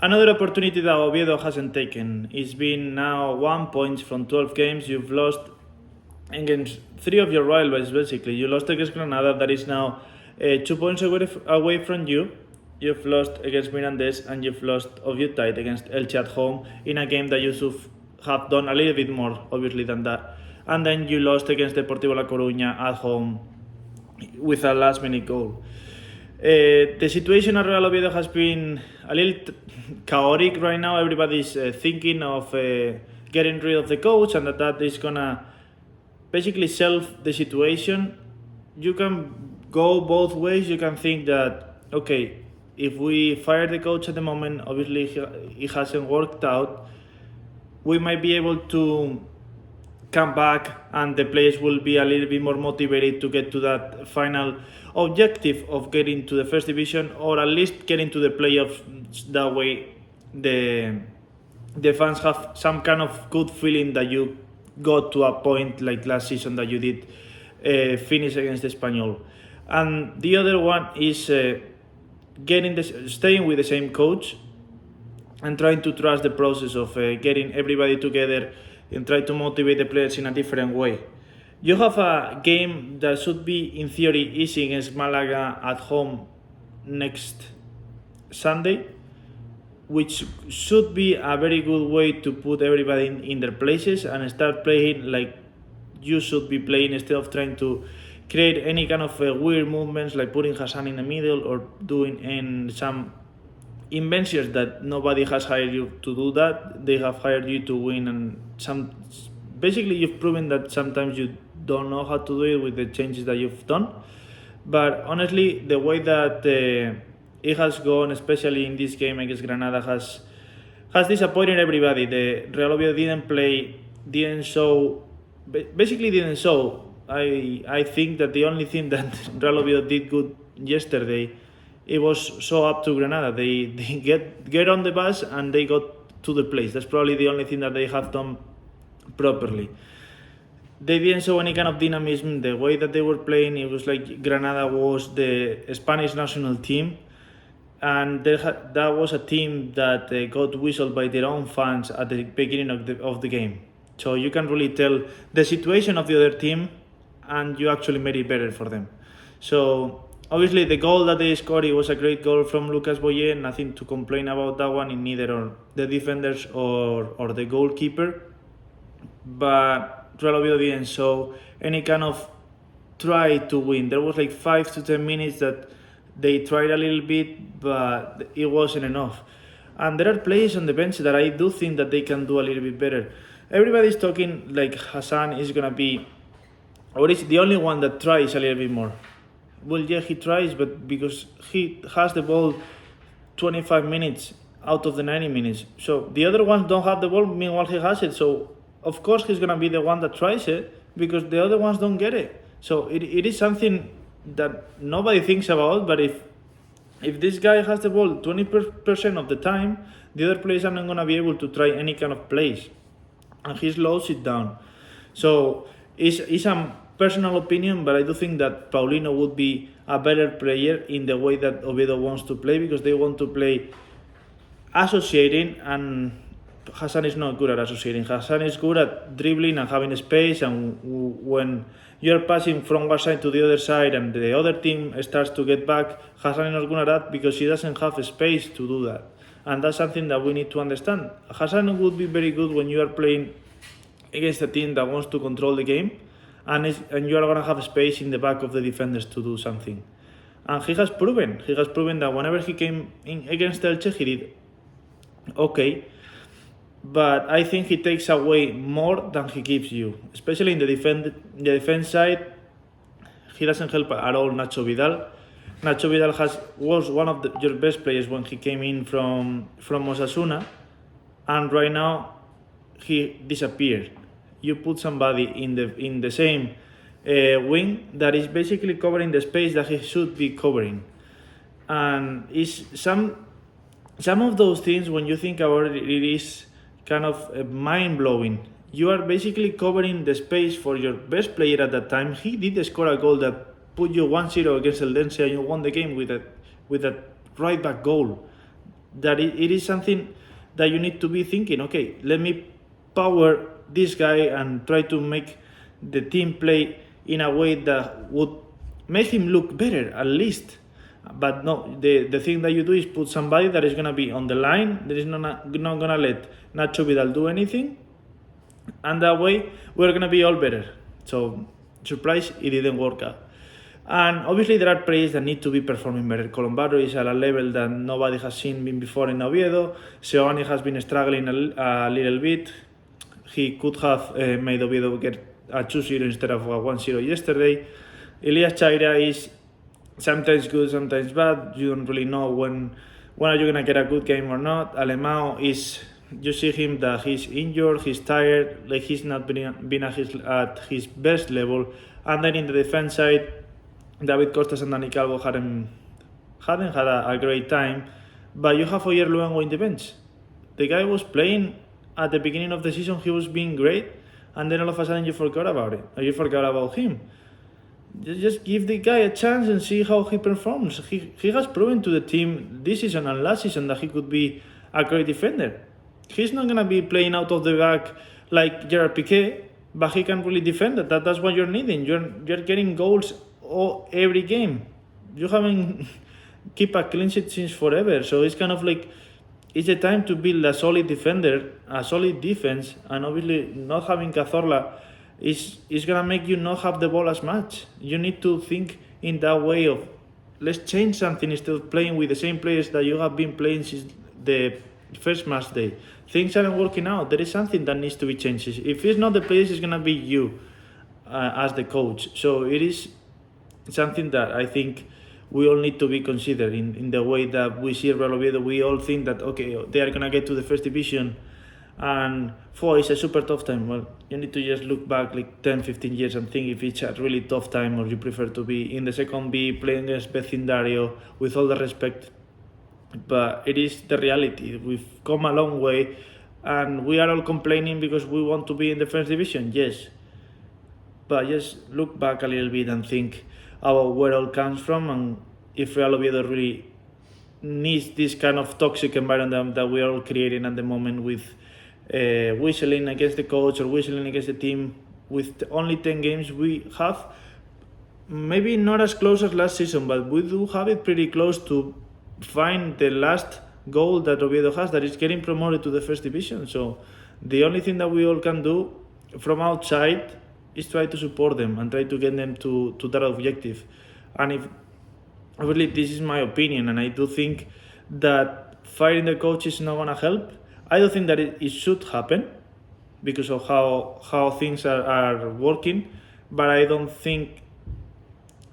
Another opportunity that Oviedo hasn't taken. It's been now 1 point from 12 games. You've lost against 3 of your rivals, basically. You lost against Granada, that is now 2 points away from you. You've lost against Mirandés and you've lost Oviedo tight against Elche at home in a game that you should have done a little bit more, obviously, than that. And then you lost against Deportivo La Coruña at home with a last-minute goal. The situation at Real Oviedo has been a little chaotic right now. Everybody's thinking of getting rid of the coach and that is gonna basically solve the situation. You can go both ways. You can think that, okay, if we fire the coach at the moment, obviously it hasn't worked out, we might be able to come back and the players will be a little bit more motivated to get to that final objective of getting to the first division or at least getting to the playoffs. That way the fans have some kind of good feeling that you got to a point like last season that you did finish against Espanyol. And the other one is staying with the same coach and trying to trust the process of getting everybody together and try to motivate the players in a different way. You have a game that should be, in theory, easy against Malaga at home next Sunday, which should be a very good way to put everybody in their places and start playing like you should be playing instead of trying to create any kind of weird movements like putting Hassan in the middle or doing some inventions that nobody has hired you to do that. They have hired you to win, and basically you've proven that sometimes you don't know how to do it with the changes that you've done. But honestly, the way that it has gone, especially in this game against Granada, has disappointed everybody. The Real Oviedo didn't show. I think that the only thing that Real Oviedo did good yesterday, it was show up to Granada. They get on the bus and they got to the place. That's probably the only thing that they have done properly. They didn't show any kind of dynamism. The way that they were playing, it was like Granada was the Spanish national team, and that was a team that got whistled by their own fans at the beginning of the game. So you can really tell the situation of the other team, and you actually made it better for them. So obviously the goal that they scored, it was a great goal from Lucas Boyer. Nothing to complain about that one in neither the defenders or the goalkeeper. But Real Oviedo didn't show any kind of try to win. There was like 5 to 10 minutes that they tried a little bit, but it wasn't enough. And there are players on the bench that I do think that they can do a little bit better. Everybody's talking like Hassan is gonna be, or is the only one that tries a little bit more. Well, yeah, he tries, but because he has the ball 25 minutes out of the 90 minutes. So the other ones don't have the ball, meanwhile he has it. So of course he's going to be the one that tries it because the other ones don't get it. So it is something that nobody thinks about, but if this guy has the ball 20% of the time, the other players are not going to be able to try any kind of plays. And he slows it down. So it's a personal opinion, but I do think that Paulino would be a better player in the way that Oviedo wants to play, because they want to play associating, and Hassan is not good at associating. Hassan is good at dribbling and having space, and when you're passing from one side to the other side and the other team starts to get back, Hassan is not good at that because he doesn't have space to do that. And that's something that we need to understand. Hassan would be very good when you are playing against a team that wants to control the game, and you are going to have space in the back of the defenders to do something. And he has proven that whenever he came in against Elche, he did okay. But I think he takes away more than he gives you, especially in the defense side. He doesn't help at all Nacho Vidal. Nacho Vidal was one of your best players when he came in from Osasuna, and right now he disappeared. You put somebody in the same wing that is basically covering the space that he should be covering, and it's some of those things, when you think about it, it is kind of mind-blowing. You are basically covering the space for your best player at that time. He did score a goal that put you 1-0 against Eldense, and you won the game with a right back goal. that it is something that you need to be thinking, okay, let me power this guy and try to make the team play in a way that would make him look better at least. But no, the thing that you do is put somebody that is going to be on the line, that is not going to let Nacho Vidal do anything, and that way we're going to be all better. So, surprise, it didn't work out. And obviously there are players that need to be performing better. Colombaro is at a level that nobody has seen before in Oviedo. Seoane has been struggling a little bit. He could have made Oviedo get a 2-0 instead of a 1-0 yesterday. Elias Chaira is sometimes good, sometimes bad. You don't really know when are you going to get a good game or not. Alemão is, you see him that he's injured, he's tired, like he's not been at his best level. And then in the defense side, David Costas and Dani Calvo hadn't had a great time, but you have Oyer Luengo in the bench. The guy was playing at the beginning of the season, he was being great, and then all of a sudden you forgot about it, or you forgot about him. Just give the guy a chance and see how he performs. He has proven to the team this season and last season that he could be a great defender. He's not going to be playing out of the back like Gerard Piqué, but he can really defend it. That's what you're needing. You're getting goals every game. You haven't keep a clean sheet since forever, so it's kind of like it's the time to build a solid defender, a solid defense, and obviously not having Cazorla is gonna make you not have the ball as much. You need to think in that way of let's change something instead of playing with the same players that you have been playing since the first match day. Things aren't working out. There is something that needs to be changed. If it's not the players, it's gonna be you as the coach. So it is something that I think we all need to be considered in the way that we see Real Oviedo. We all think that, okay, they are going to get to the first division and it's a super tough time. Well, you need to just look back like 10, 15 years and think if it's a really tough time or you prefer to be in the second B playing against Vecindario, with all the respect. But it is the reality. We've come a long way and we are all complaining because we want to be in the first division, yes. But just look back a little bit and think about where it all comes from, and if Real Oviedo really needs this kind of toxic environment that we are all creating at the moment with whistling against the coach or whistling against the team. With only 10 games we have, maybe not as close as last season, but we do have it pretty close to find the last goal that Oviedo has, that is getting promoted to the first division. So the only thing that we all can do from outside is try to support them and try to get them to that objective. And if really, this is my opinion, and I do think that firing the coach is not going to help. I do think that it should happen because of how things are working, but I don't think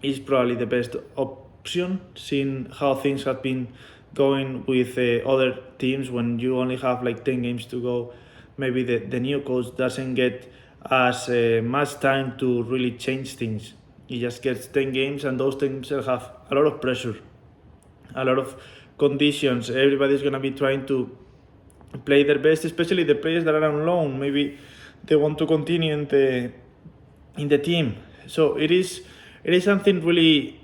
it's probably the best option, seeing how things have been going with other teams. When you only have like 10 games to go, maybe the new coach doesn't get as much time to really change things. He just gets 10 games, and those teams have a lot of pressure, a lot of conditions. Everybody's going to be trying to play their best, especially the players that are on loan. Maybe they want to continue in the team. So it is something really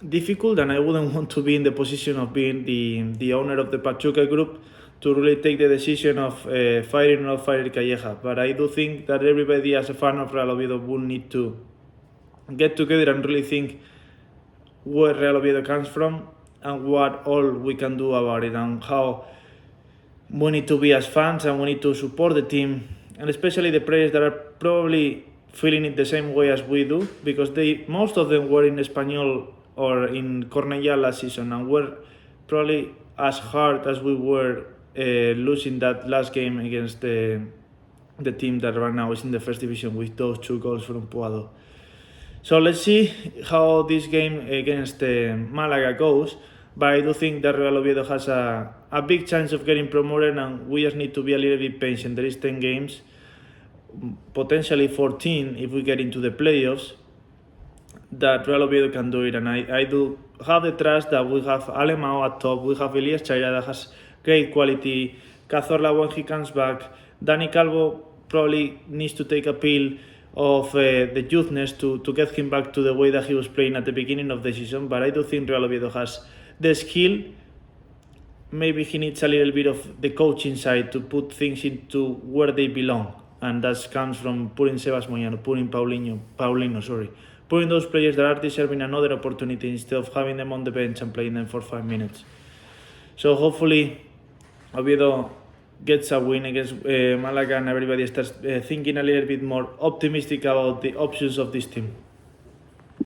difficult, and I wouldn't want to be in the position of being the owner of the Pachuca group to really take the decision of firing or not firing Calleja. But I do think that everybody as a fan of Real Oviedo will need to get together and really think where Real Oviedo comes from and what all we can do about it, and how we need to be as fans, and we need to support the team, and especially the players that are probably feeling it the same way as we do, because most of them were in Espanyol or in Cornellà last season and were probably as hard as we were losing that last game against the team that right now is in the first division with those 2 goals from Puado. So let's see how this game against Malaga goes, but I do think that Real Oviedo has a big chance of getting promoted, and we just need to be a little bit patient. There is 10 games, potentially 14 if we get into the playoffs, that Real Oviedo can do it. And I do have the trust that we have Alemão at top, we have Elias Chaira that has great quality, Cazorla when he comes back, Dani Calvo probably needs to take a pill of the youthness to get him back to the way that he was playing at the beginning of the season. But I do think Real Oviedo has the skill maybe he needs a little bit of the coaching side to put things into where they belong, and that comes from putting Sebas Moyano, putting putting those players that are deserving another opportunity instead of having them on the bench and playing them for 5 minutes. So hopefully Oviedo gets a win against Malaga and everybody starts thinking a little bit more optimistic about the options of this team.